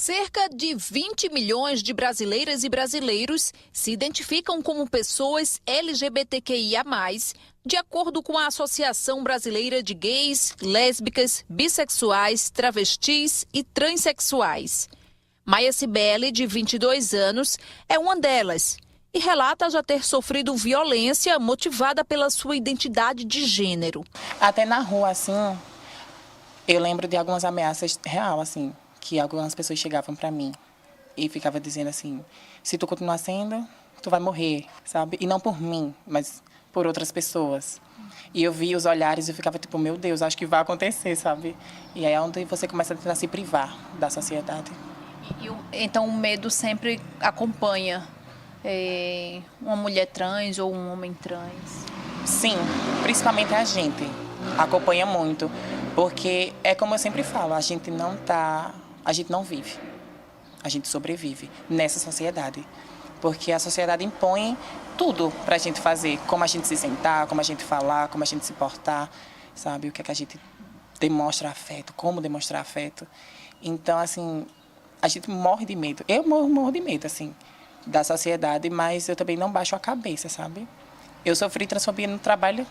Cerca de 20 milhões de brasileiras e brasileiros se identificam como pessoas LGBTQIA+, de acordo com a Associação Brasileira de Gays, Lésbicas, Bissexuais, Travestis e Transsexuais. Maia Cibele, de 22 anos, é uma delas e relata já ter sofrido violência motivada pela sua identidade de gênero. Até na rua, assim, eu lembro de algumas ameaças real, assim, que algumas pessoas chegavam para mim e ficavam dizendo assim, se tu continuar sendo, tu vai morrer, sabe? E não por mim, mas por outras pessoas. E eu via os olhares e eu ficava tipo, meu Deus, acho que vai acontecer, sabe? E aí é onde você começa a tentar se privar da sociedade. Então o medo sempre acompanha uma mulher trans ou um homem trans? Sim, principalmente a gente acompanha muito, porque é como eu sempre falo, a gente não vive, a gente sobrevive nessa sociedade, porque a sociedade impõe tudo para a gente fazer, como a gente se sentar, como a gente falar, como a gente se portar, sabe, o que é que a gente demonstra afeto, como demonstrar afeto. Então, assim, a gente morre de medo, eu morro de medo, assim, da sociedade, mas eu também não baixo a cabeça, sabe? Eu sofri transfobia no trabalho,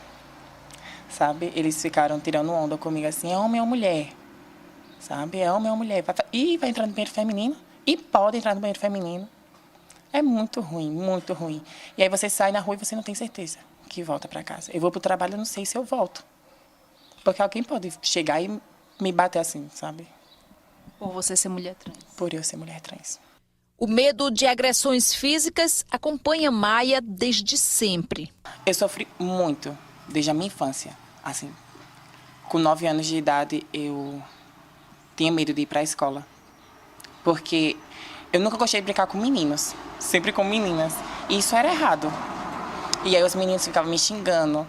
sabe? Eles ficaram tirando onda comigo assim, é homem ou mulher, sabe? É homem ou mulher. E vai entrar no banheiro feminino, e pode entrar no banheiro feminino. É muito ruim, muito ruim. E aí você sai na rua e você não tem certeza que volta para casa. Eu vou para o trabalho, eu não sei se eu volto. Porque alguém pode chegar e me bater assim, sabe? Por você ser mulher trans? Por eu ser mulher trans. O medo de agressões físicas acompanha Maia desde sempre. Eu sofri muito, desde a minha infância. Assim, com 9 anos de idade, eu tinha medo de ir para a escola. Porque eu nunca gostei de brincar com meninos, sempre com meninas. E isso era errado. E aí os meninos ficavam me xingando.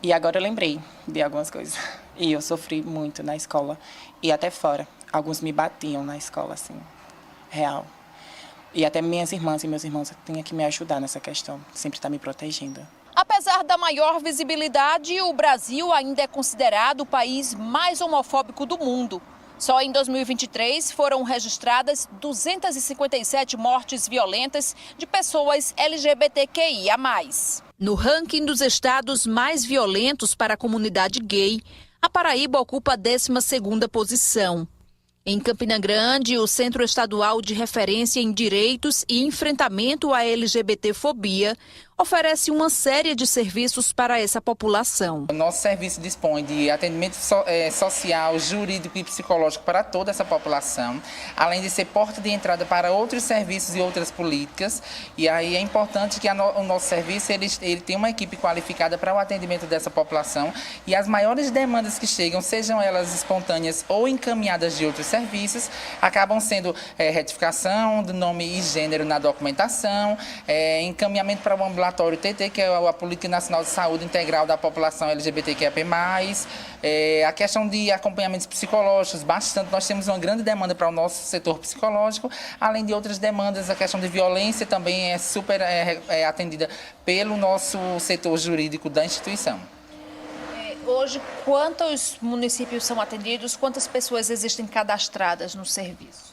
E agora eu lembrei de algumas coisas. E eu sofri muito na escola e até fora. Alguns me batiam na escola, assim, real. E até minhas irmãs e meus irmãos tinham que me ajudar nessa questão, sempre estar me protegendo. Apesar da maior visibilidade, o Brasil ainda é considerado o país mais homofóbico do mundo. Só em 2023 foram registradas 257 mortes violentas de pessoas LGBTQIA+. No ranking dos estados mais violentos para a comunidade gay, a Paraíba ocupa a 12ª posição. Em Campina Grande, o Centro Estadual de Referência em Direitos e Enfrentamento à LGBTfobia oferece uma série de serviços para essa população. O nosso serviço dispõe de atendimento social, jurídico e psicológico para toda essa população, além de ser porta de entrada para outros serviços e outras políticas. E aí é importante que o nosso serviço ele tem uma equipe qualificada para o atendimento dessa população e as maiores demandas que chegam, sejam elas espontâneas ou encaminhadas de outros serviços, acabam sendo retificação do nome e gênero na documentação, encaminhamento para o ambulatório TT, que é a Política Nacional de Saúde Integral da População LGBTQIA+, a questão de acompanhamentos psicológicos, bastante. Nós temos uma grande demanda para o nosso setor psicológico, além de outras demandas, a questão de violência também é super atendida pelo nosso setor jurídico da instituição. Hoje, quantos municípios são atendidos? Quantas pessoas existem cadastradas no serviço?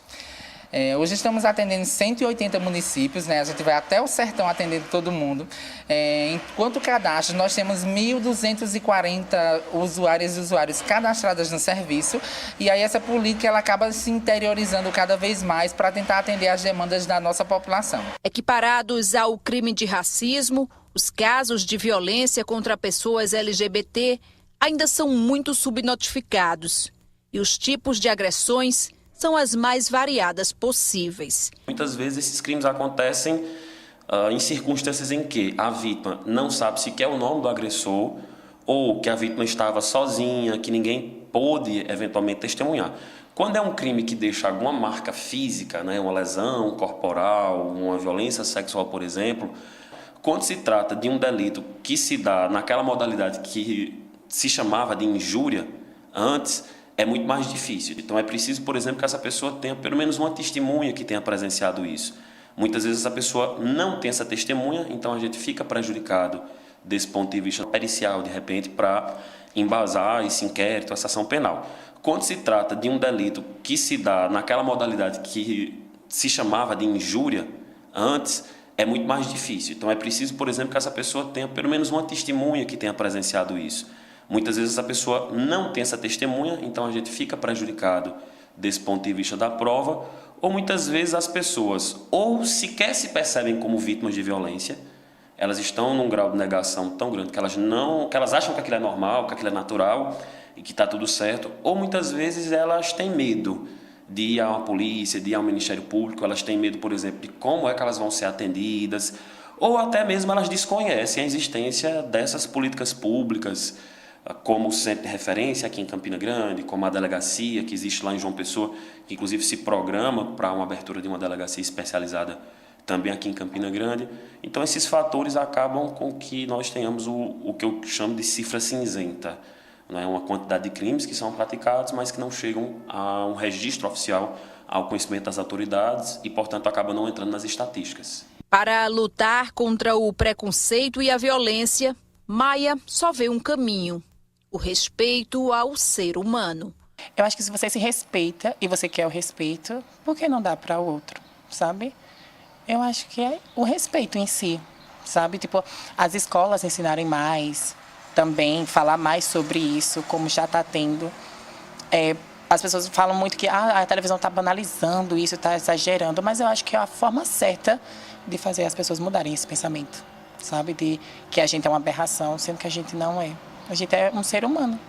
Hoje estamos atendendo 180 municípios, né? A gente vai até o sertão atendendo todo mundo. Enquanto cadastro, nós temos 1.240 usuárias e usuários cadastradas no serviço. E aí essa política ela acaba se interiorizando cada vez mais para tentar atender as demandas da nossa população. Equiparados ao crime de racismo, os casos de violência contra pessoas LGBT ainda são muito subnotificados. E os tipos de agressões são as mais variadas possíveis. Muitas vezes esses crimes acontecem em circunstâncias em que a vítima não sabe sequer o nome do agressor ou que a vítima estava sozinha, que ninguém pôde eventualmente testemunhar. Quando é um crime que deixa alguma marca física, né, uma lesão corporal, uma violência sexual, por exemplo, quando se trata de um delito que se dá naquela modalidade que se chamava de injúria antes, é muito mais difícil. Então é preciso, por exemplo, que essa pessoa tenha pelo menos uma testemunha que tenha presenciado isso. Muitas vezes essa pessoa não tem essa testemunha, então a gente fica prejudicado desse ponto de vista pericial, de repente, para embasar esse inquérito, essa ação penal. Quando se trata de um delito que se dá naquela modalidade que se chamava de injúria antes, é muito mais difícil. Então é preciso, por exemplo, que essa pessoa tenha pelo menos uma testemunha que tenha presenciado isso. Muitas vezes essa pessoa não tem essa testemunha, então a gente fica prejudicado desse ponto de vista da prova, ou muitas vezes as pessoas ou sequer se percebem como vítimas de violência, elas estão num grau de negação tão grande que elas acham que aquilo é normal, que aquilo é natural e que está tudo certo, ou muitas vezes elas têm medo de ir à polícia, de ir ao Ministério Público, elas têm medo, por exemplo, de como é que elas vão ser atendidas, ou até mesmo elas desconhecem a existência dessas políticas públicas, como o centro de referência aqui em Campina Grande, como a delegacia que existe lá em João Pessoa, que inclusive se programa para uma abertura de uma delegacia especializada também aqui em Campina Grande. Então esses fatores acabam com que nós tenhamos o que eu chamo de cifra cinzenta, né? Uma quantidade de crimes que são praticados, mas que não chegam a um registro oficial, ao conhecimento das autoridades e, portanto, acabam não entrando nas estatísticas. Para lutar contra o preconceito e a violência, Maia só vê um caminho: o respeito ao ser humano. Eu acho que se você se respeita e você quer o respeito, por que não dá para o outro, sabe? Eu acho que é o respeito em si, sabe? Tipo, as escolas ensinarem mais, também falar mais sobre isso, como já está tendo. As pessoas falam muito que a televisão está banalizando isso, está exagerando, mas eu acho que é a forma certa de fazer as pessoas mudarem esse pensamento, sabe? De que a gente é uma aberração, sendo que a gente não é. A gente é um ser humano.